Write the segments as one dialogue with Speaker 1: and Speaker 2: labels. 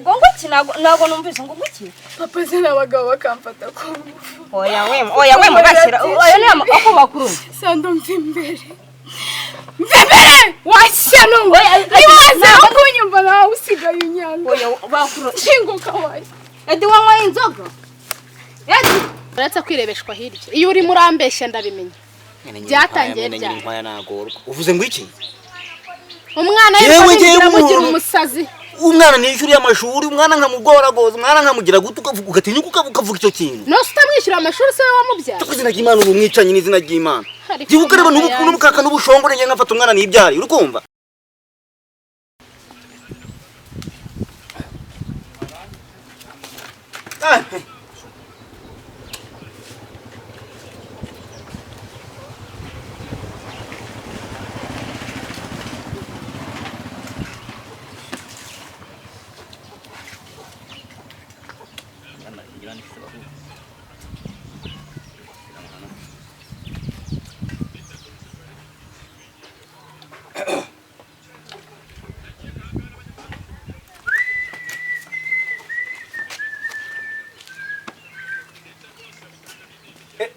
Speaker 1: Ngo iki nago numvise ngo iki?
Speaker 2: Papa se n'abagabo bakamfata ko.
Speaker 1: Oya we mugashira. Oya ni ako makuru.
Speaker 2: Sando mvimbere. Mvimbere! Washya nungo. Nibaze kunyumva nawe usigaye unyanga.
Speaker 1: Oya bakuru.
Speaker 2: Shinguka waye.
Speaker 1: Edi wanywa inzoga. Edi
Speaker 2: Uratsa kwirebeshwa hirya. Iyo uri murambeshya ndabimenya. Byatangiye
Speaker 3: ryari. Nkwaya nagorwa. Uvuze ngo iki?
Speaker 2: Umwana yitwa mugira umusazi.
Speaker 3: Umwana ni ishuri y'amashuri, umwana nkamugoragoza, umwana nkamugira gutu ukavuga ugatinyuka ukavuga icyo kintu.
Speaker 2: No utamwishyura amashuri se wamubyara.
Speaker 3: Tukuzina ry'Imana uri umwicanyi n'izina ry'Imana. Gibuka reba n'ubukaka n'ubushongore nge ngafata umwana nibyari, urukumva?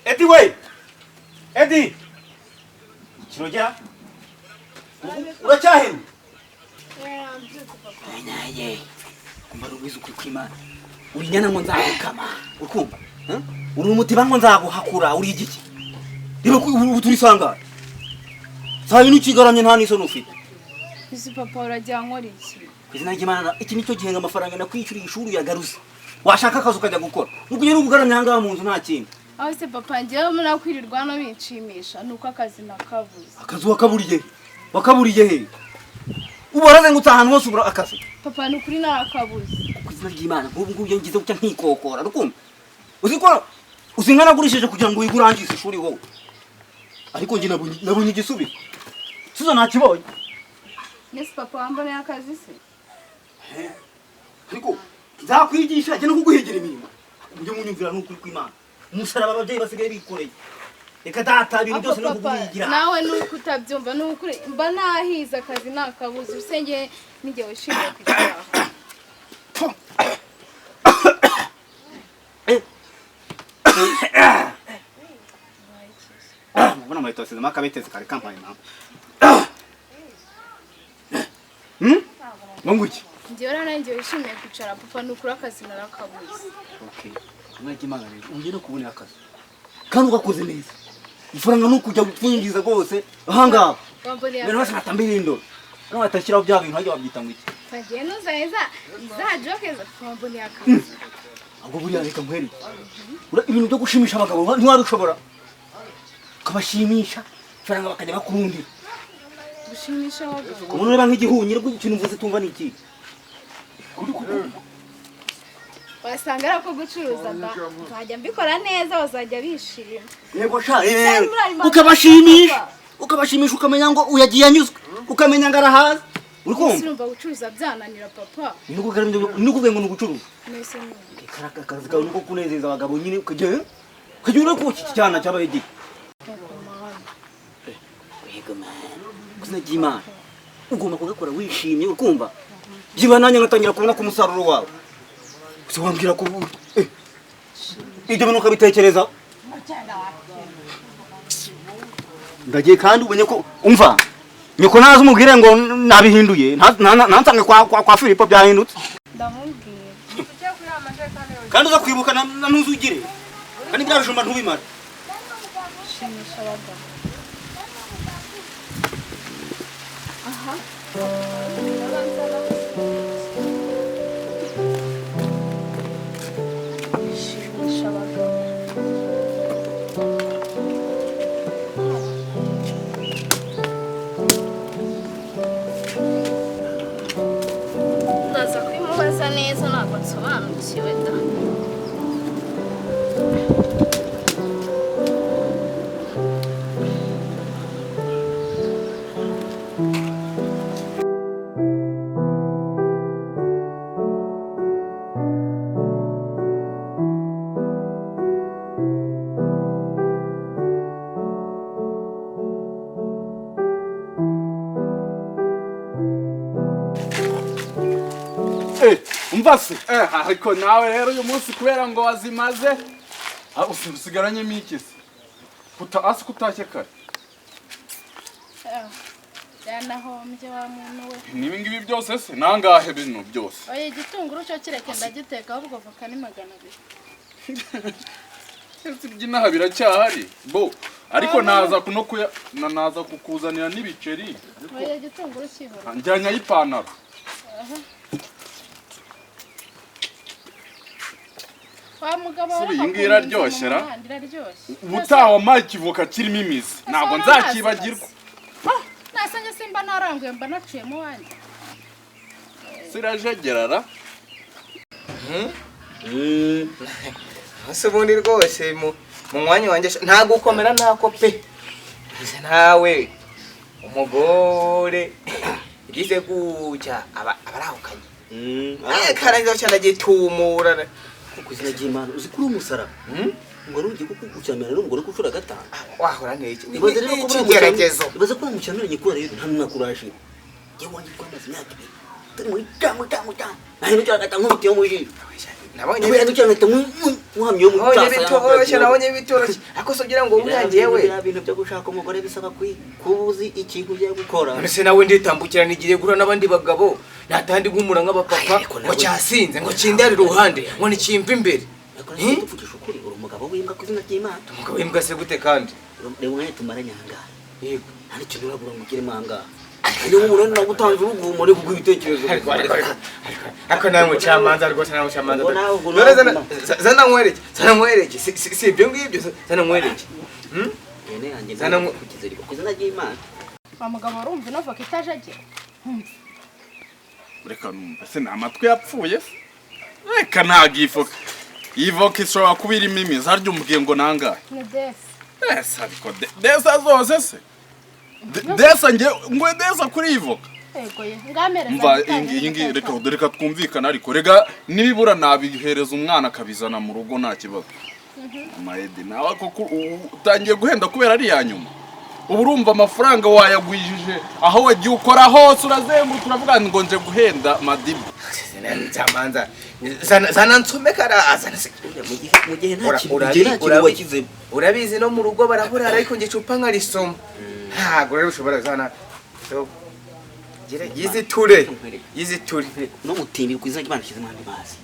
Speaker 3: Edi we! Edi! Kirojya? Uracyahema? Naye. Kumba rubizo kwimana. Uri nyana ngo nzagukama. Ukumva? Uri umutiba ngo nzaguhakura, uri igiki? Reba ubu turi sanga. Sayi n'ukigaramye nta niso nufite.
Speaker 2: Isi papa urajya nkora iki?
Speaker 3: Izina ry'Imana iki nicyo gihenga amafaranga nakwishyura ishuri yagaruze. Washaka akazi ukajya gukora. Nukuye n'ubugaramye hanga mu nzu nta kintu.
Speaker 2: Aho se papa ngewe muri kwirirwa no binshimisha nuko akazi nakavuze.
Speaker 3: Akazi wakaburiye. Wakaburiye he? Ubaraze ngo utahantu hose ubura akazi.
Speaker 2: Papa nukuri narakabuze.
Speaker 3: Kuzina ry'Imana ubu ngubu ngize gucya nkikokora rukumva. Uziko uzinkana gurishije kugira ngo uyigurangize ishuri wowe. Ariko ngi nabunye igisubiro. Suza nakibonye.
Speaker 2: Yes papa wambone akazi se.
Speaker 3: Ariko nzakwigisha cyane kuguhegera imirimo. Ujye munyumvira n'ukuri kw'Imana. Umusaraba ababyeyi basigaye bikoreye. Reka data ibintu byose no kuguhigira.
Speaker 2: Nawe nuko utabyumva n'ukuri mba nahize akazi nakabuze usenge nige wishimiye kwitaraho.
Speaker 3: Mbona mwe tose makabeteze kare kampani na. Munguki.
Speaker 2: Ngiye nanjye wishimiye kwicara papa nukuri akazi narakabuze.
Speaker 3: Okay. Mwagimana rero ungere kubona akazi. Kandi ugakoze neza. Ifaranga nukujya gupfingiza rwose ahanga. Mbere bose natambira indo. No atashyiraho bya bintu hajya babyita ngo iki.
Speaker 2: Fagiye nuzaheza izajokeza twambone akazi.
Speaker 3: Ahubwo buriya reka muheri. Ibintu byo gushimisha abagabo ntiwabishobora. Kabashimisha faranga bakajya bakurundira.
Speaker 2: Gushimisha abagabo.
Speaker 3: Kumuntu reba nk'igihunyira bw'ikintu mvuze tumva niki.
Speaker 2: Wasanga arako gucuruza nzajya mbikora neza bazajya bishima.
Speaker 3: Yego sha ukabashimisha ukamenya ngo uyagiye anyuzwe ukamenya ngo arahaza uri kumva
Speaker 2: urumva gucuruza byananira papa
Speaker 3: nukuvuga ngo nugucuruza
Speaker 2: nese
Speaker 3: karaka kazi kawe nuko kunezeza abagabo nyine kujye ure ku cyana cyabaye giki yego man kuzina jima ugomba kugakora wishimye ukumva jiba nanye ngatangira kubona ku musaruro wawe Siwambira ko ibyo bintu ukabitekereza ndagiye kandi umenye ko umva nyoko nazo umubwire ngo nabihinduye ntansange kwa Filipo byahindutse
Speaker 2: ndamubwiye
Speaker 3: kandi uza kwibuka na ntuzugire kandi byarujumba ntubimara
Speaker 2: shimisha abagabo aha neza ntabwo nsobanukiwe da
Speaker 4: umva se ariko nawe rero uyu munsi kubera ngo wazimaze usigaranye mikisi kutashye kare
Speaker 2: yanahombye wa muntu we
Speaker 4: nibi ngibi byose se nangahe bino byose
Speaker 2: oya igitunguru cyo kireke ndagiteka ahubwo voka ni 200
Speaker 4: byinaha biracyahari bo ariko naza naza kukuzanira n'ibiceri
Speaker 2: oya igitunguru kihora
Speaker 4: njyanya y'ipantaro
Speaker 2: wa mugabo
Speaker 4: wa ingira ryoshera ubutaha wa ikivoka kirimo imizi ntabwo nzakibagirwa
Speaker 2: nasanje simba naranguye mba naciyemo wanjye
Speaker 4: sirajegerara
Speaker 5: hose ubundi rwose mu mwanya wanjye ntabwo ukomera ntako pe nawe umugore igize gutya abarahukanye karangiza cyane agitumura
Speaker 3: kuzina ry'Imana uzi kuri umusara ngo rugi kuko gucyamira n'umugore kucura gatanu
Speaker 5: wahora neke
Speaker 3: ibaze rero ko
Speaker 5: igeragezo
Speaker 3: ibaze ko mucyamira nyikora rero nta mwakuraje yewe wanjye kwamaze imyaka ibiri turi muri tamu nahe n'icyo gatanu nk'ibitiyo mu jisho nabonye
Speaker 5: nabonye bitoroshye ako sogira ngo umyangiye we
Speaker 3: ibintu byo gushaka umugore bisaba kubuzi ikintu ugiye gukora
Speaker 5: mbese nawe nditambukira nigiye gura n'abandi bagabo natandi gumura nk'abapapa ngo cyasinze ngo kindari ruhande ngo nikimva imbere
Speaker 3: tuvugisha ukuri uri umugabo w'imbwa kuzina ry'Imana
Speaker 5: umugabo w'imbwa se gute kandi
Speaker 3: rero mwe tumaranye hanga yego nta cyo nurabura mugire manga iyo umuntu nagutanze urugumo ari kugwitekerezo
Speaker 5: ako nawe mucamanza rwose nawe mucamanza zana nkwereke si ibyo ngibyo zana nkwereke
Speaker 3: ene yanjye zana kugizera kuzina ry'Imana
Speaker 2: wa mugabo urumva no voka itajagira
Speaker 4: reka numva se namatwe yapfuye reka ntagifoka ivoka ishobora kuba irimo imizi harya umubwiye ngo nangahe
Speaker 2: ni desi
Speaker 4: ariko desa zose se desa ngwe desa kuri ivoka
Speaker 2: yego ye ngamereza
Speaker 4: mva ingi reka twumvikana ariko rega nibibura nabihereza umwana akabizana mu rugo nta kibazo amayedi nawe koko utangiye guhenda kubera ari yanyuma ubu urumva amafaranga wayagwijije aho wagiye ukora hose urazenguruka uravuga ngo nje guhenda madibu
Speaker 5: nzamanza zana nsomekara azana se
Speaker 3: mu gihe nta kintu wakize
Speaker 5: urabizi no mu rugo barahurira ariko ngicupa nkarisoma ntago rero ushobora zana yiziture
Speaker 3: no mutimbi kwiza kibana kize mandi bazi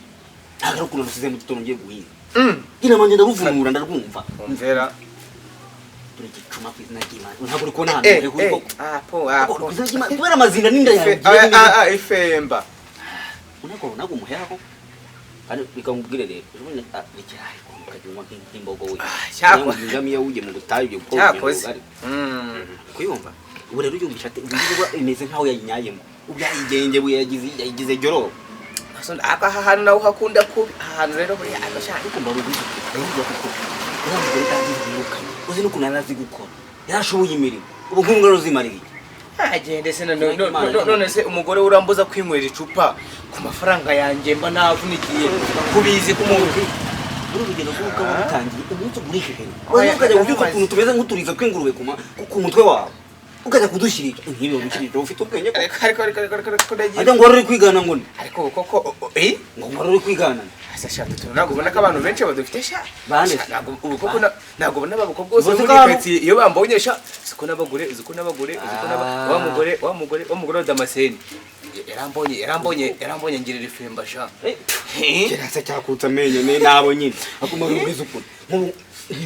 Speaker 3: ntago kuno rusize mu gitondo ngiye guhinga ina manje ndaruvumura ndarwumva
Speaker 5: umvera
Speaker 3: turigicuma kwizina ry'Imana ntago riko nta mbere kuko
Speaker 5: apo
Speaker 3: kwizina ry'Imana tubera amazina ninda yawe
Speaker 5: ifemba
Speaker 3: nago muherako kandi bikamubwire rero ubone bikirayi ukajumwa nk'imbogo we cyangwa ngamiye uje mu gutayo byo
Speaker 5: cyakoze
Speaker 3: kuyumva ubu rero uyumisha ubwo imeze nkaho yayinyayemo ubyayigenge buye yagize joro
Speaker 5: aka hantu nawe hakunda kubi ahantu rero buri agashaka
Speaker 3: kumba rubizo uzi no kunanazi gukora yarashoboye imirimo ubu nk'umwe rozimariri
Speaker 5: agende se none se umugore urambuza kwinywera icupa ku mafaranga yanjye mba navunikiye kubizi kumuntu
Speaker 3: urugendo rw'uko watangiye umunsi ugurishije ukajya ubyuka ukuntu tumeze nk'uturiza kwingurube ku mutwe wawe ukajya kudushyirira nk'ibi ubushyirira ufite ubwenge
Speaker 5: ariko
Speaker 3: ajya ngo wari uri kwigana ngo
Speaker 5: ariko koko
Speaker 3: ngo wari uri kwigana
Speaker 5: ashaka ntabwo ubona ko abantu benshi badufite sha
Speaker 3: bane
Speaker 5: ubu koko ntabwo ubona abakobwa bose muri kati iyo bambonye sha ziko n'abagore wa mugore wa Damascene yarambonye ngirira ifemba sha
Speaker 3: kirasa cyakutsa amenyo nabo nyine akuma rubiza ukuri nk'ubu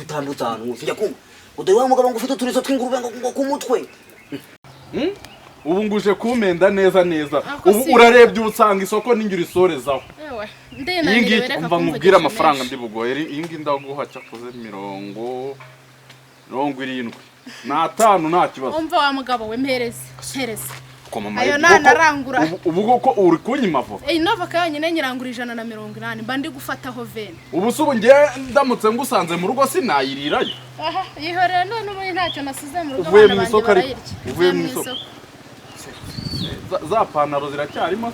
Speaker 3: utambutse ahantu njya kumva udari wa mugabo ngo ufite uturizo tw'ingurube ngo ku mutwe
Speaker 4: ubu nguje kumenda neza ubu urarebye ubusanga isoko n'ingira isorezaho iyi umva nkubwira amafaranga ndi bugoye iyi ngi ndaguha cyakoze 70 n'atanu nta kibazo
Speaker 2: umva wa mugabo we mpereze ayo narangura
Speaker 4: ubu koko uri kunyima voka
Speaker 2: ino voka yonyine nyirangura 180 mba ndi gufataho 20
Speaker 4: ubu se ubu ngiye ndamutse ngusanze mu rugo sinayirirayo
Speaker 2: yihorera none ubu ntacyo nasize mu rugo
Speaker 4: uvuye mu isoko uvuye mu isoko za pantaro ziracyarimo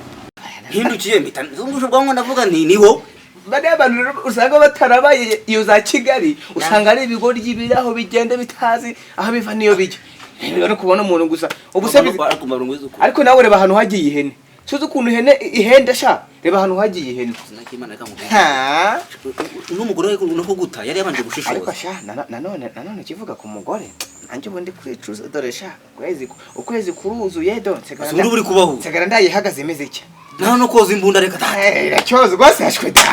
Speaker 3: hindukiye mpita zungusha bwango ndavuga niwo
Speaker 5: bane abantu usanga batarabaye iyo za Kigali usanga ari ibigori y'ibiraho bigende bitazi aho biva niyo bijya rero kubona umuntu gusa ubuse ariko nawe reba ahantu hagiye ihene suzi ukuntu ihenda sha reba hano hagiye ihene
Speaker 3: sinakimana kamubwira
Speaker 5: ha
Speaker 3: n'umugore we nuko guta yari yabanje gushishoza
Speaker 5: ariko sha nanone kivuga ku mugore anje ubundi kwicuza dore sha ukwezi kuruzuye do
Speaker 3: nsegara uri kubaho
Speaker 5: nsegara ndayihagaze imeze iki
Speaker 3: naho no koza imbunda reka
Speaker 5: iracyoza rwose hashwe da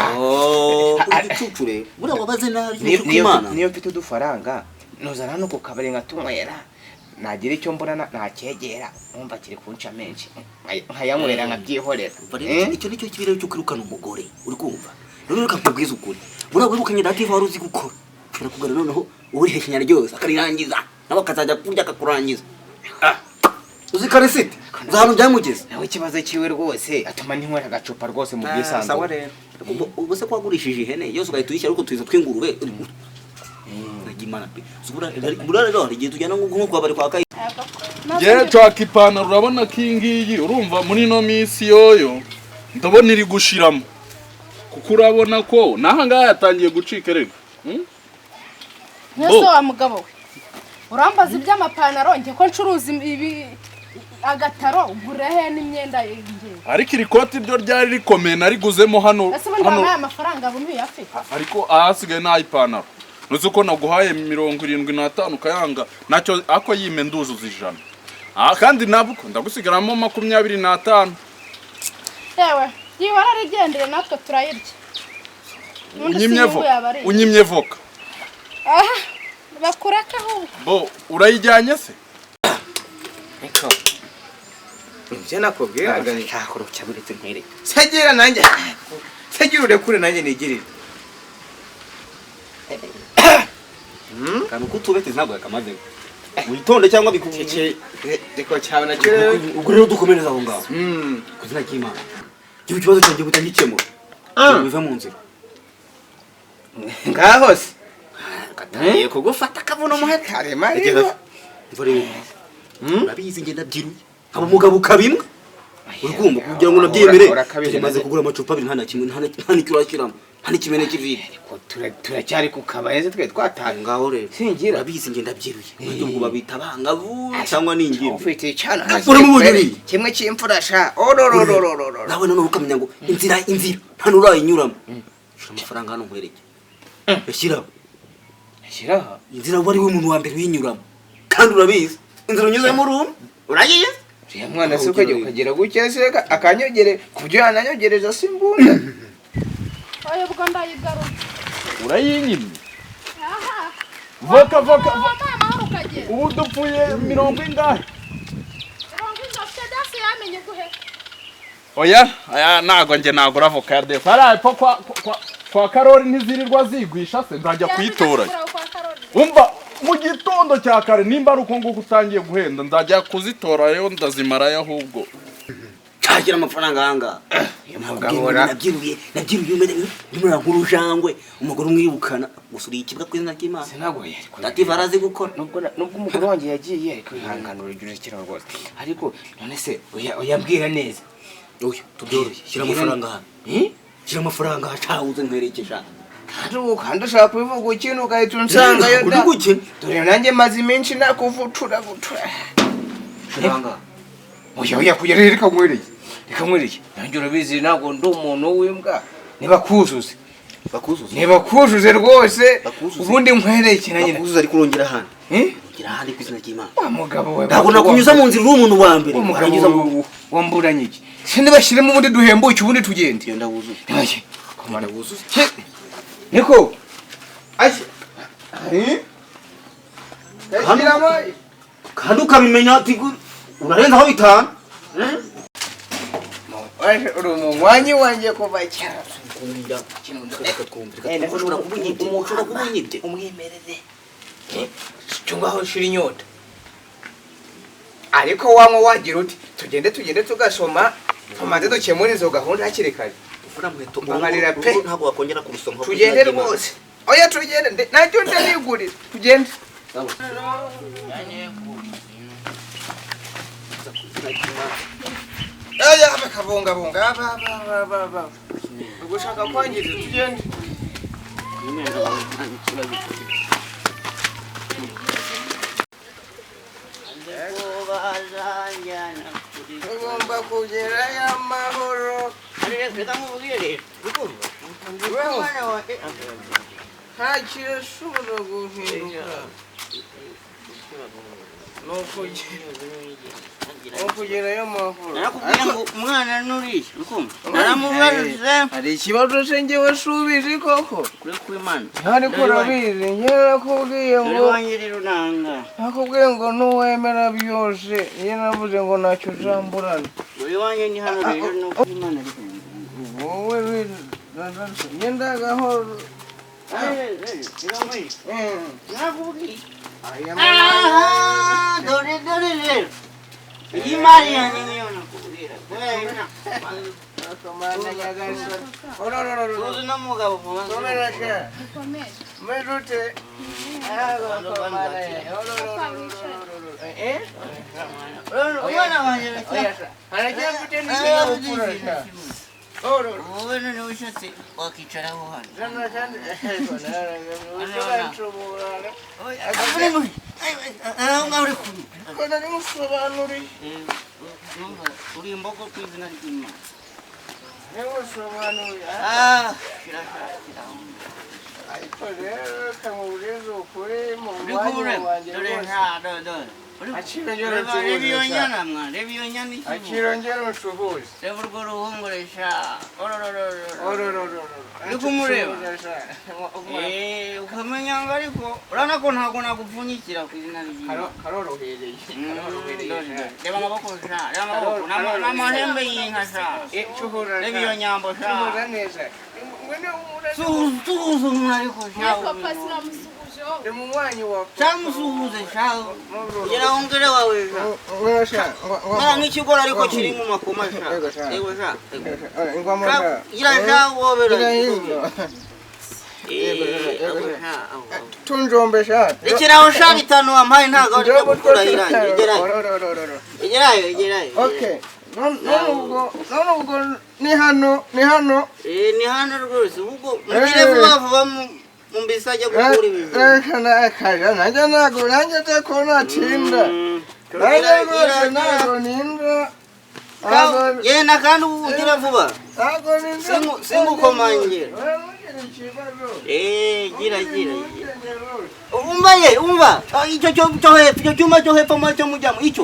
Speaker 3: igicucure buriya wabaze nabi
Speaker 5: niyo mfite udufaranga nuzana no kukabari nkatunywera nagira icyo mbona nakegera numva kiri kunca menshi nkayamurera nkabyihorera
Speaker 3: icyo nicyo kibirero cyo kwirukana umugore uri kumva rero ukakubwiza ukuri buriya wirukanye dative wari uzi gukora ushobora kugana noneho uri hekenya ryose akarirangiza nabo akazajya kurya akakurangiza uzi karesite zanu byamugeze
Speaker 5: nawe ikibazo kiwe rwose atuma ninywera agacupa rwose mu bwisanzwe
Speaker 3: sawa rero ubuse ko wagurishije ihene yose ugahita uyishyira ariko tuyiza tw'ingurube Imana pe bura rero igihe tujyana nko kwa bari kwa kayi
Speaker 4: ye chaka ipantaro urabona ko ingiyi urumva muri no minsi yoyo ndabona iri gushiramo kuko urabona ko naha ngaha yatangiye gucika rego
Speaker 2: Nese wa mugabo we urambaza iby'amapantaro nge ko ncuruza ibi agataro gurehe n'imyenda y'inge
Speaker 4: ariko iri koti ryo ryari rikomeye nariguzemo hano
Speaker 2: hano amafaranga bumwe yafite
Speaker 4: ariko ahasigaye n'ayipantaro nuzi ko naguhaye 75 kayanga nacyo ako yime nduzuza ijana kandi nabuko ndagusigaramo 25
Speaker 2: yewe yiwara rigendere natwe turayirya
Speaker 4: unyimye voka
Speaker 2: bakuraka ho
Speaker 4: bo urayijyanye se
Speaker 5: eko ibyo nakubwiraga
Speaker 3: ni cyakoro cyaburetse nkere
Speaker 5: sagira nanjye sagira urekure nanjye nigirire
Speaker 3: kandi uko tubete ntabwo yakamaze witonde cyangwa bikubye
Speaker 5: reko cyawe nacyo
Speaker 3: ubwo rero dukomereza aho ngaho kuzina cy'Imana cyo kibazo cyanjye gutangikemo biva mu nzira
Speaker 5: ngaho se
Speaker 3: kataye kugufata kavuno muhete
Speaker 5: harema rero
Speaker 3: mvore urabizi ngenda byiruye abo mugabo kabimwe urumva kugira ngo nabyemere maze kugura amacupa abiri ntana kimwe ntana cyurakiramo ntana kimene kivide
Speaker 5: ko turacyari ku kabayeze twe twatanga
Speaker 3: ngaho rero
Speaker 5: singira
Speaker 3: urabizi ngenda byiruye ibyo ngo babita bangavu cyangwa n'ingimbi
Speaker 5: ufite cyana
Speaker 3: urumubiri
Speaker 5: kimwe cy'imfurasha ororororororo
Speaker 3: nawe none ukamenya ngo inzira hano urayinyuramo shira amafaranga hano nkwereke yashiraho inzira wari we umuntu wa mbere winyuramo kandi urabizi inzira unyuzemo urayizi
Speaker 5: ya mwana se ukagera gukeseka akanyogere kubyo yananyogereza simbunda
Speaker 2: oyo bwo ndayigaruka
Speaker 4: urayinyimye voka
Speaker 2: mama urukagera
Speaker 4: ubu dupfuye 70 ingahe
Speaker 2: 70 afite dasi yamenye guhe
Speaker 4: oya nago nge nagura voka ya defa ara po kwa Karori ntizirirwa zigwisha se nzajya kuyitora umva mu gitondo cya kare nimba ruko nguko utangiye guhenda nzajya kuzitora rero ndazimara ahubwo
Speaker 3: cyakira amafaranga hanga nabyiruye nimura nkurujangwe umugore umwibukana gusuri ikibwa kwizina cy'Imana
Speaker 5: sinagoye
Speaker 3: dative arazi gukora
Speaker 5: nubwo umugore wanjye yagiye ariko ihanganura igihe kiraro rwose ariko none se oyambwira neza
Speaker 3: oya tubyoroshye shyira amafaranga hano shyira amafaranga hacawuze nkwerekesha
Speaker 5: kandi ushaka kubivuga ikintu ugahita unsangayo da dore nanjye maze iminsi nakuvutura
Speaker 3: shiranga
Speaker 5: oya kugera reka nkwereke nanjye urabizi ntabwo ndi umuntu w'imbwa nibakuzuze rwose ubundi nkwereke nanjye
Speaker 3: bakuzuze ariko urongera hano ngira handi kwizina cy'Imana
Speaker 5: umugabo we
Speaker 3: ntabwo nakunyuza mu nzira umuntu wa mbere
Speaker 5: urangiza wamburanye iki sindi bashyiremo ubundi duhembuke ubundi tugende
Speaker 3: genda wuzuze
Speaker 5: komana wuzuze niko aje
Speaker 3: kandi ukabimenya ati urarenza aho bitanu
Speaker 5: uri umwanya wanjye kuva cyane
Speaker 3: ushobora kubunyibye
Speaker 5: umwimerere tungaho shira inyota ariko wanywa wagira uti tugende tugasoma tumaze dukemura izo gahunda hakiri kare mbabarira pe
Speaker 3: ntabwo wakongera kurusoma
Speaker 5: tugende rwose oya tugende nacyo ndanigurira tugende aya bakabungabunga ugushaka kwangiriza tugende
Speaker 6: tugomba kugerayo amahoro
Speaker 7: reka mubwire ukumva umwana wawe
Speaker 6: nta kirashobora guhinduka ni ukugerayo amahoro
Speaker 7: narakubwiye ngo umwana nuriye ukumva naramubajije
Speaker 6: hari ikibazo se njyewe subizi koko
Speaker 7: kuri kw'Imana
Speaker 6: ariko urabizi njyewe nakubwiye ngo
Speaker 7: dore wanjye rero nanga
Speaker 6: nakubwiye ngo nuwemera byose iyo navuze ngo ntacyo uzamburana
Speaker 7: dore wanjye ni hano rero no kw'Imana ariko
Speaker 6: wowe ngenda gahoro
Speaker 7: nakubwiye dore rero iyi mari yanjye niyo nakubwira kubera tuzi n'umugabo umwana wanjye wowe none ushatse wakicaraho hano uri imbogo ku izina ry'Imana
Speaker 6: ariko rero kamubwiza ukuri mu
Speaker 7: uri
Speaker 6: mwanya
Speaker 7: kumureba
Speaker 6: wanjye
Speaker 7: dore
Speaker 6: rwose
Speaker 7: reba iyo nyana mwa reba iyo nyana ikibuga
Speaker 6: akirongera unshuhuze
Speaker 7: reba urwo ruhunguresha uri kumureba ukamenya ngo ariko urabona ko ntabwo nagupfunyikira ku izina ry'Imana
Speaker 6: karorohereye
Speaker 7: reba amaboko sha reba amaboko n'amahembe y'inka sha reba iyo nyambo sha suhuza umuntu ariko sha
Speaker 2: papa sinamusuhujeho
Speaker 6: ni mu mwanya wa
Speaker 7: cyamusuhuze sha ugera aho ngere wawe sha mara nk'ikigori ariko kiri mu makoma sha yego sha gira sha wobera
Speaker 6: tunjombe sha
Speaker 7: rekeraho sha bitanu wampaye ntabwo ari byo gukura irangi igerayo
Speaker 6: okay none ubwo ni hano
Speaker 7: ni hano rwose ubwo mugire vuba mu mbisajya gukura ibintu
Speaker 6: nanjye ntabwo nanjye ko natinda nanjye rwose ntabwo ninda
Speaker 7: yenda kandi ugira vuba
Speaker 6: ntabwo ninda
Speaker 7: singukomangera gira umva icyo cyuma cyo hepfo cyo mujyamo icyo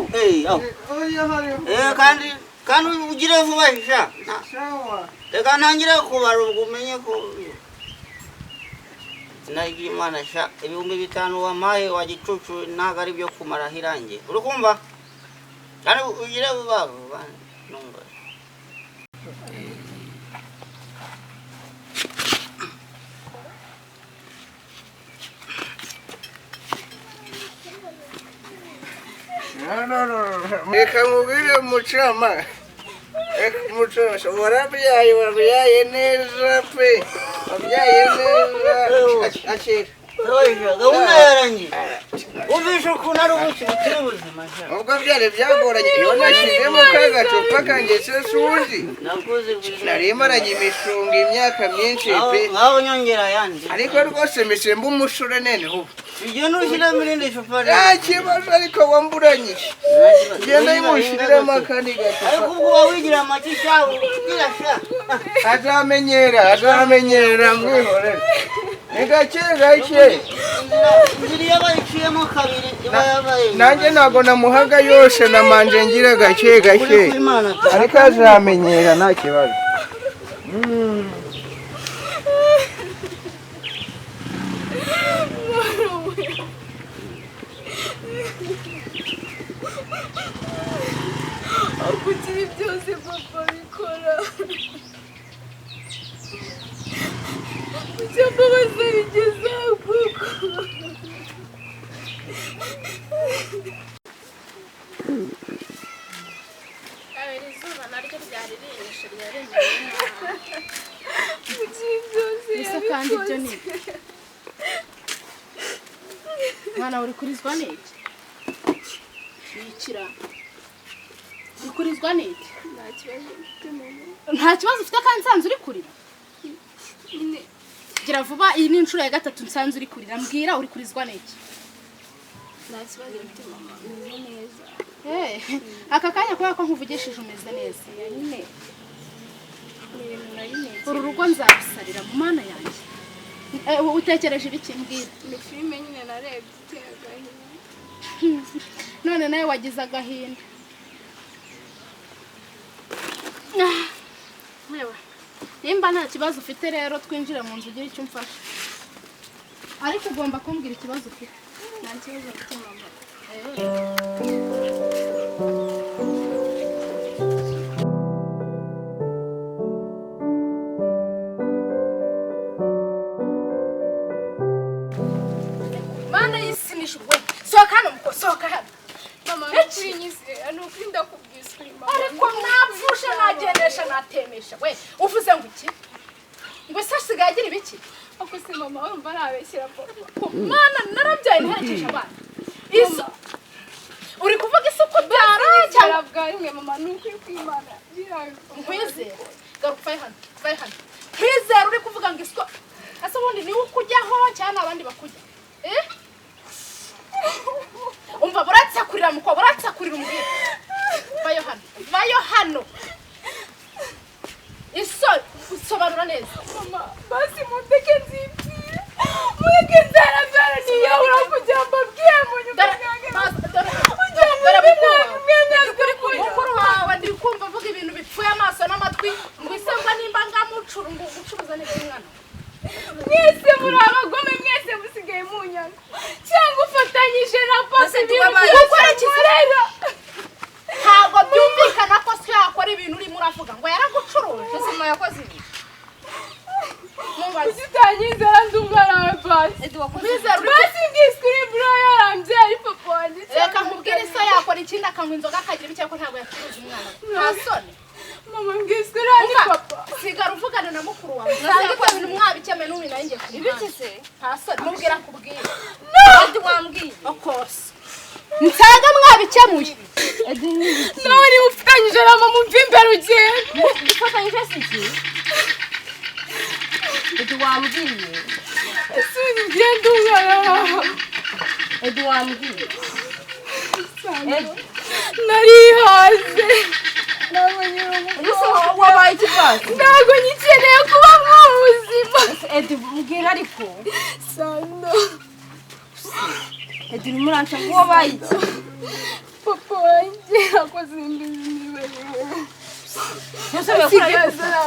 Speaker 7: kandi ugire vuba sha reka ntangire kubara ubwo umenye ko sinagira Imana sha 5,000 wampaye wa gicucu ntabwo ari byo kumaraho irangi uri kumva kandi ugire vuba numva
Speaker 6: reka mubwire mucama wabyaye neza pe wabyaye neza akira
Speaker 7: gahunda yarangiye umvishe ukuntu ari ubukiri ubuzima
Speaker 6: ubwo byari byagoranye iyo nashyizemo ka gacupa kanjye se suzi nari maranye imishunga imyaka myinshi pe
Speaker 7: ngaho nyongera ayandi
Speaker 6: ariko rwose misemba umushure nene ubu
Speaker 7: ugenda ushyiramo irindi cupa
Speaker 6: nta kibazo ariko wamburanyije ugenda yimushiriramo akandi gacupa
Speaker 7: ariko ubwo uba wigira make shawe ugira sha
Speaker 6: azamenyera mwihorere ni gake
Speaker 7: inzira iyo bayiciyemo kabiri iba yabaye
Speaker 6: nanjye ntabwo namuhaga yose namanje ngira gake ariko azamenyera nta kibazo
Speaker 2: kugira byose papa bikora kugira ngo bazabigezaho kuko izuba naryo ryari rinyishe ryaremeye gusa kandi ibyo ni mwana uri kurizwa n'iki yikira uri kurizwa n'iki nta kibazo ufite kandi nsanze uri kurira gira vuba iyi ni inshuro ya 3 nsanze uri kurira mbwira uri kurizwa n'iki
Speaker 8: kibazo mfite mama umeze neza
Speaker 2: aka kanya kubera ko nkuvugishije umeze neza
Speaker 8: nyine ibintu nari neza
Speaker 2: uru rugo nzabusarira mu mana yanjye utekereje ibiki mbwira
Speaker 8: ni filime nyine narebye iteye agahinda
Speaker 2: none nawe wagize agahinda nimba nta kibazo ufite rero twinjire mu nzu ugira icyo umfasha ariko ugomba kumbwira ikibazo ufite
Speaker 8: nta kibazo mfite mama
Speaker 2: mana y'isinisha ubwo sohoka hano muko sohoka hano
Speaker 8: mama ntukinyise ni ukuri ndakubwiza uri mama
Speaker 2: ariko mwapfushe nagendesha natemesha we uvuze ngo iki ngo se asigaye agira ibiki
Speaker 8: ako se mama urumva nabeshyira papa
Speaker 2: mana narabyaye nterekeje abana izo uri kuvuga isuku byara cyangwa
Speaker 8: bwa rimwe mama ni ukuri kw'Imana
Speaker 2: nkwizere garuka hano nkwizere uri kuvuga ngo isuku ese ubundi niwe ukujyaho cyangwa abandi bakujya umva buratsakurira muko buratsakurira umbwira vayo hano isobanura neza
Speaker 8: mama basi mundeke nzibwire mureke nzarabyara niyahura kugira ngo mbabwire mu nyuma
Speaker 2: mukuru wawe ndi kumva avuga ibintu bipfuye amaso n'amatwi ngo isangwa nimba gucuruza n'iby'umwana
Speaker 8: mwese muri abagome mwese musigaye munyanga cyangwa ufatanyije na pasi
Speaker 2: gukora ikizerera ntabwo byumvikana ko se yakora ibintu urimo uravuga ngo yaragucuruje sima yakoze ibi
Speaker 8: uzitangiza ndi umwana wawe basi ngisukuri bro yarambye ari papa wanjye
Speaker 2: reka nkubwire so yakora ikindi akanywa inzoga akagira icyo ko ntabwo yacuruza umwana nta soni
Speaker 8: mama ngisukuri ari papa
Speaker 2: sigara uvugana na mukuru wawe nsange ko ibintu mwabikemeye n'ubu nawe ngiye kubibiki se nta soni mubwira kubwira kandi wambwiye of course nsanga mwabikemuye
Speaker 8: nawe niba ufatanyije na mama umva imbere ugenda
Speaker 2: ufatanyije si iki Edi wambwiye
Speaker 8: ese ugenda umwana wawe
Speaker 2: Edi wambwiye
Speaker 8: narihaze
Speaker 2: wabaye ikibazo
Speaker 8: ntabwo ngikeneye kuba mu buzima
Speaker 2: Edi mbwira ariko
Speaker 8: sando
Speaker 2: Edi muranca ngo wabaye iki
Speaker 8: papa wanjye akoze imbizi niberewe basigaye acuruza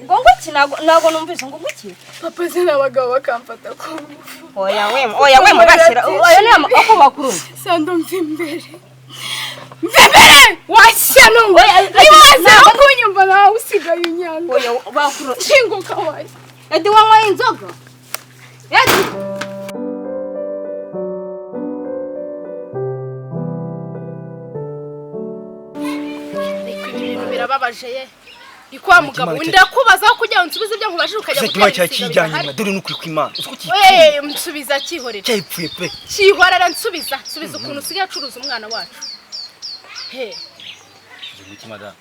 Speaker 1: ngo iki ntabwo numvise ngo iki
Speaker 8: papa se n'abagabo bakamfata ku ngufu
Speaker 1: oya we mubashyira oya ni ako bakuru
Speaker 8: sando mva imbere washyano nibaza kunyumva nawe usigaye unyanga
Speaker 1: oya bakuru
Speaker 8: shinguka wayo
Speaker 2: Edi wanyweye inzoga Edi birababaje ye ikwa mugabo ndakubaza kugira ngo nsubize ibyo nkubajije ukajya
Speaker 3: gutera cya kijyanye dore n'ukuri kw'Imana
Speaker 2: nsubiza cyihorera
Speaker 3: cyayipfuye pe
Speaker 2: cyihorera nsubiza ukuntu usigaye acuruza umwana wacu
Speaker 3: iki madam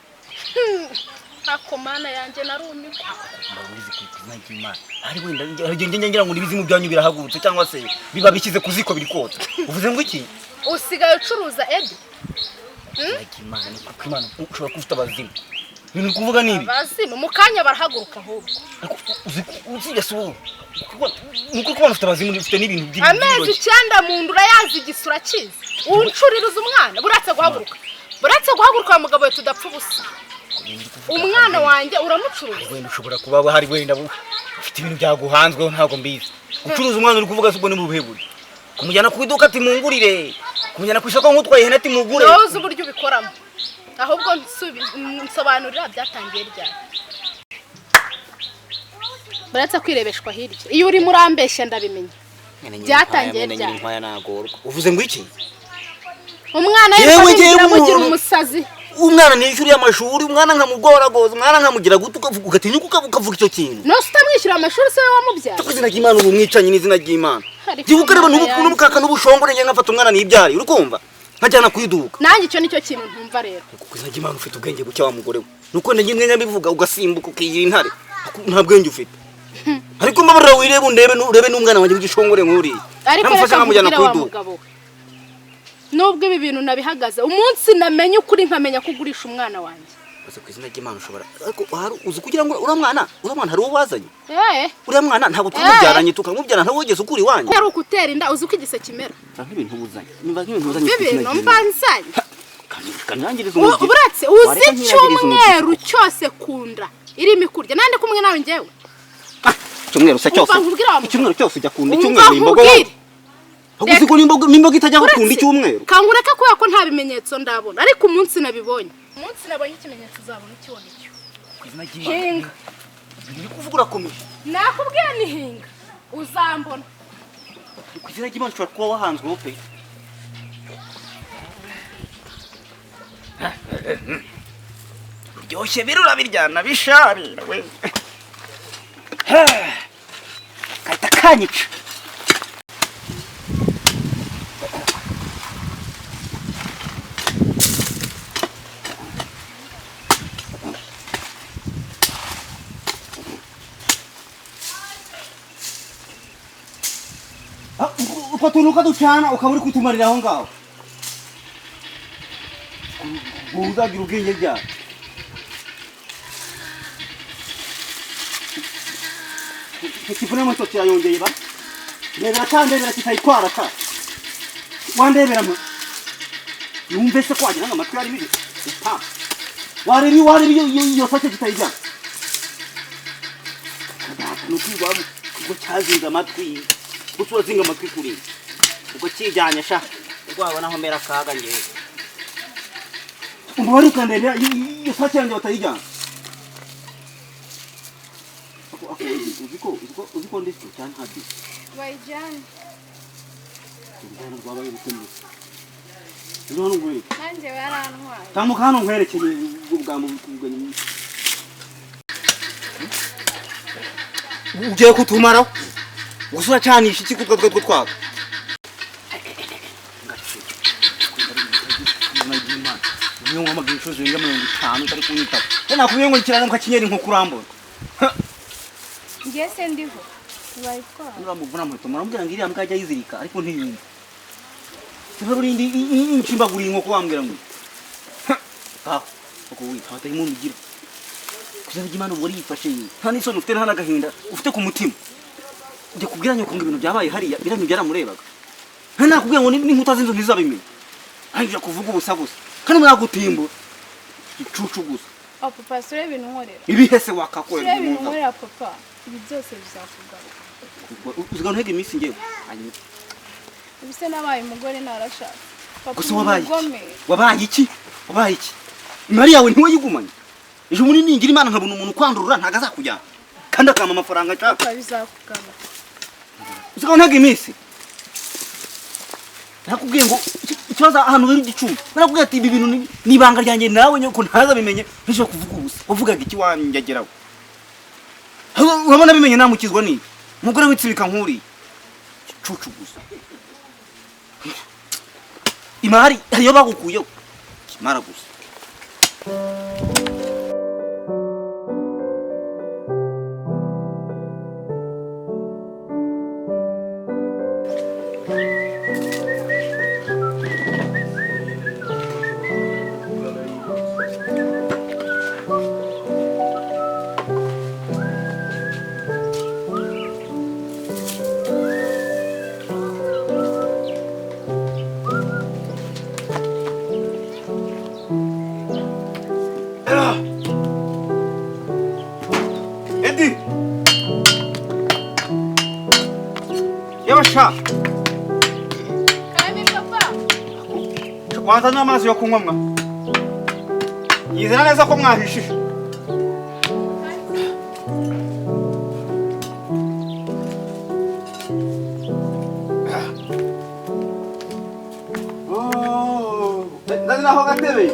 Speaker 2: ako mana yanjye narumirwa
Speaker 3: ndabizi kw'izina ry'Imana ari wenda ngira ngo nibizimu byanyu birahagurutse cyangwa se biba bikize kuziko biri kotsa uvuze ngo iki
Speaker 2: usigaye ucuruza Edi
Speaker 3: Imana ni kw'Imana ushobora kufita abazimu ibintu kuvuga nibi
Speaker 2: abazimu mu kanya barahaguruka ahubwo
Speaker 3: uzi yasubu nuko kuba mufite abazimu ufite n'ibintu by'ibintu
Speaker 2: amezi 9 mu ndura yazi igisura kizi uncuririza umwana buratse guhaguruka wa mugabo we tudapfa ubusa umwana wanjye uramucuruza
Speaker 3: wenda ushobora kuba hari wenda ufite ibintu byaguhanzweho ntabwo mbizi ucuruza umwana uri kuvuga subwo ni mu buheburi kumujyana ku iduka ati mungurire kumujyana ku isoko nk'utwaye ihene ati mugure
Speaker 2: uzi uburyo ubikoramo ahubwo nsobanurira byatangiye ryari baratse kwirebeshwa hirya iyo uri murambeshya ndabimenya byatangiye ryari
Speaker 3: uvuze ngo iki
Speaker 2: umwana yewe umusazi
Speaker 3: umwana niyishyuriye amashuri umwana nkamugoragoza umwana nkamugira gutu ugatinyuka ukavuga icyo kintu
Speaker 2: no utamwishyura amashuri se wamubyara
Speaker 3: tukuzina ry'Imana ubu mwicanyi n'izina ry'Imana gihugareba n'ubukaka n'ubushongore nge ngafata umwana nibyari uri kumva nkajyana kwiduka
Speaker 2: nanjye icyo nicyo kintu ntumva rero
Speaker 3: kuzina ry'Imana ufite ubwenge bucya wa mugore we nuko ndenge nyabivuga ugasimbuka ukigira intare nta bwenge ufite ariko mbabarira wirebe urebe n'umwana wanjye w'igishongore nk'uri
Speaker 2: ariko reka nkubwire wa mugabo we nubwo ibi bintu nabihagaze umunsi namenye ukuri nkamenya ko ugurisha umwana wanjye
Speaker 3: Ose kwizina ry'Imana ushobora ariko uzi kugira ngo uriya mwana hari uwo wazanye uriya mwana ntabwo tumubyaranye tukamubyara ntabwo wigeze ukuri wanyu
Speaker 2: ari ukutera inda uzi ko igise kimera
Speaker 3: nk'ibintu buzanye nimba nk'ibintu buzanye
Speaker 2: ibintu mbanzanye
Speaker 3: kanangiriza umugi
Speaker 2: uburatse uzi cyumweru cyose kunda irimo kurya nande kumwe nawe ngewe
Speaker 3: cyumweru se cyose icyumweru cyose ujya kunda icyumweru imbogo uzi ko nimbogo itajya gukunda icyumweru
Speaker 2: kangureka ko nta bimenyetso ndabona ariko umunsi nabibonye umunsi nabonye ikimenyetso uzabona ikibona icyo hinga
Speaker 3: ni kuvuga urakomeje
Speaker 2: nakubwiye ni hinga uzambona
Speaker 3: kwizina ry'Imana ushobora kuba wahanzwe pe uryoshye birura biryana bisharira we kahita kanyica ukatunuka ducana ukaba uri kutumarira aho ngaho uzagira ubwenge byawe kifuna moto cyayongeye ba ndebera cyandebera kitayitwara ka wandebera mu yumve se kwagira ngo amatwi ari bibi wareri iyo sace kitayijya nukwigwa ubwo cyazinga amatwi gusuwa zinga amatwi kuri ubwo kijyanye sha rwabona aho mera kaga ngewe umubare ukandebera iyo sace yanjye batayijyana uziko ndetse cyane habi
Speaker 2: bayijyana
Speaker 3: ndana rwabaye ubutumwa none ngwe
Speaker 2: nanjye barantwaye
Speaker 3: tamuka hano nkwerekeye ubwambo bukuganye ugiye kutumaraho usura cyanisha iki kubwo twe twaka niyo ngoma gishoje nga 50 tari kunyita tena kuyengo kirana mukakinyeri nko kurambona
Speaker 2: ngese ndiho bayitwa
Speaker 3: uramuvuna muto muramubwira ngo iriya mbwa yizirika ariko ntiyindi Severindi inchimbaguri inkoko wambwira ngo uko wita hata imuntu ugira kuzaza Imana ubwo yifashe nta n'isoni ufite nta n'agahinda ufite ku mutima ujye kubwira nyoko ngo ibintu byabaye hariya biranyu byaramurebaga nta nakubwira ngo n'inkuta z'inzu ntizabimenya anjye kuvuga ubusa gusa kandi mwagutimbo icucu gusa
Speaker 2: papa sure ibintu nkorera
Speaker 3: ibihese wakakorera
Speaker 2: ibintu nkorera papa ibi byose bizakugaruka
Speaker 3: uzigana ntege iminsi ngewe
Speaker 2: ubise nabaye umugore narashaka
Speaker 3: gusa wabaye iki imari yawe ntiwe yigumanye ejo muri ningira Imana nkabona umuntu kwandurura ntaga azakujyana kandi akama amafaranga nshaka
Speaker 2: bizakugaruka
Speaker 3: uzigana ntege iminsi nakubwiye ngo ikibazo ahantu bari igicuma nakubwiye ati ibi bintu nibanga ryanjye nawe nyoko ntaza bimenye nje kuvuga ubusa wavugaga iki wanjageraho urabona bimenye namukizwa ni umugore witsibika nkuri cucu gusa imari yo bagukuyeho kimara gusa Yabasha
Speaker 2: Kami papa
Speaker 3: Wazana amazi yo kunywa mwa Yizera neza ko mwahishije Ndani naho gatebe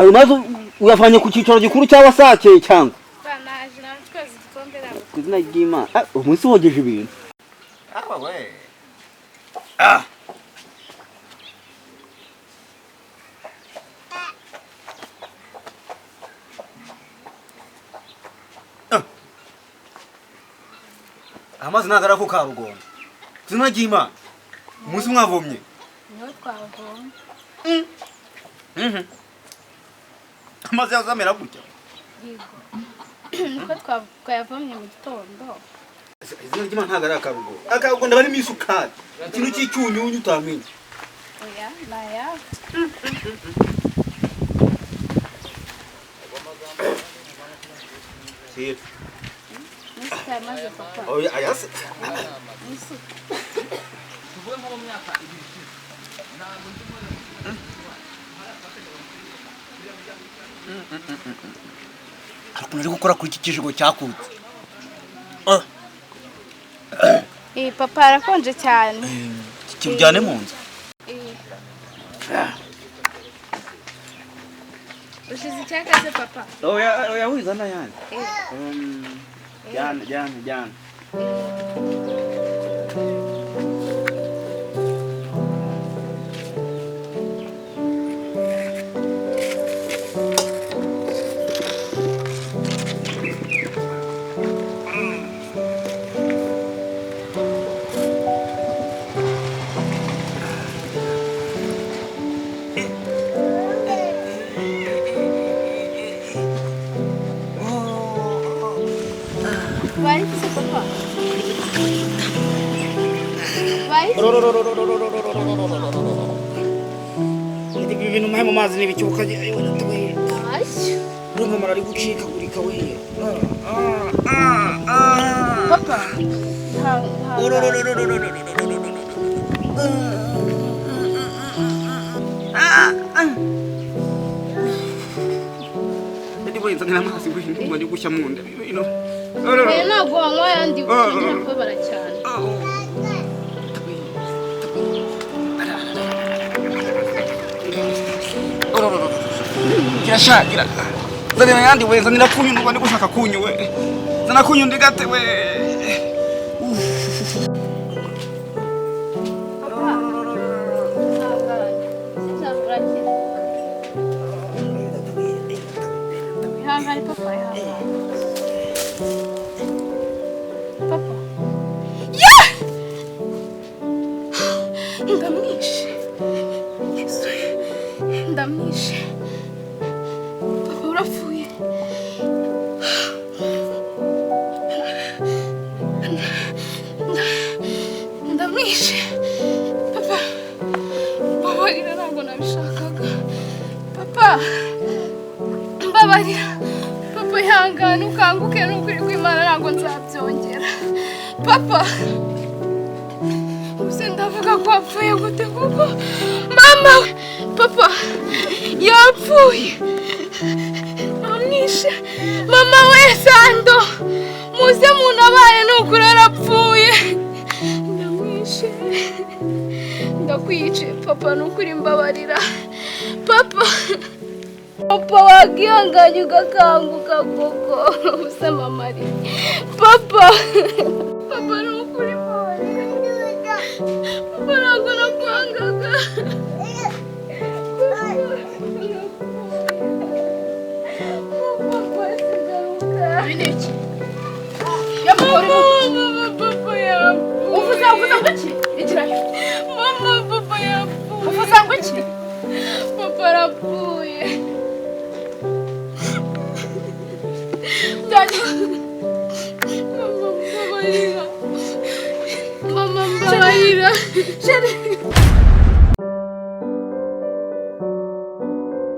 Speaker 3: ayo mazi uyavanye ku cyicaro gikuru cyangwa sakeye cyangwa
Speaker 2: banaje natwaza igikombe nabo
Speaker 3: ku izina ry'Imana umunsi wogeje ibintu
Speaker 6: we
Speaker 3: amazi nagara ku karugongo ku izina ry'Imana umunsi mwavomye
Speaker 2: niho twavoma
Speaker 3: amazi yazamera gutya
Speaker 2: niko twayavomye mu gitondo
Speaker 3: izina ry'Imana ntago ari akarugongo ndabari mu isukari ikintu cy'icyunyunyu utamenya
Speaker 2: oya naya
Speaker 3: Sir
Speaker 2: Nisimaze papa
Speaker 3: oya ayase Hakuno ari gukora kuri iki kijigo cyakutse
Speaker 2: papa arakonje cyane
Speaker 3: kijyane mu nzu
Speaker 2: ushize icyaka se papa
Speaker 3: oya wizana yani jana
Speaker 2: Vai se papa vai
Speaker 3: Ndi ibintu muhe mu mazi n'ibicyuka ayo natwe
Speaker 2: ai
Speaker 3: urumva marari gucika gurika we
Speaker 2: papa
Speaker 3: Ndi boyinza n'amazi ngo ndi gushya mu nda bino
Speaker 2: ntabwo wanywa yandi ukinjira kubabara cyane
Speaker 3: kirashagira zanira yandi we zanira kunyu ngo ndi gushaka kunyu we zana kunyu ndi gate we
Speaker 2: ihangane papa ihangane papa ndamwishe Yesu ndamwishe papa urapfuye ndamwishe papa mbabarira ntabwo nabishakaga papa mbabarira papa ihangane ukanguke n'ukuri kw'Imana ntabwo nzabyongera papa ubuse ndavuga ko wapfuye gute kuko mama we papa yapfuye bamwishe mama we Sando muze munabaye n'ukuri arapfuye ndamwishe ndakwice papa n'ukuri mbabarira papa papa wagihanganye ugakanguka koko ubuse mama ari papa papa n'ukuri mbabarira papa ntabwo nakwangaga papa sigaruka ibiniki mama papa yapfuye uvuze ngo iki ikirayo mama papa yapfuye uvuze ngo iki papa arapfuye Mama mbabarira. Mama mbabarira.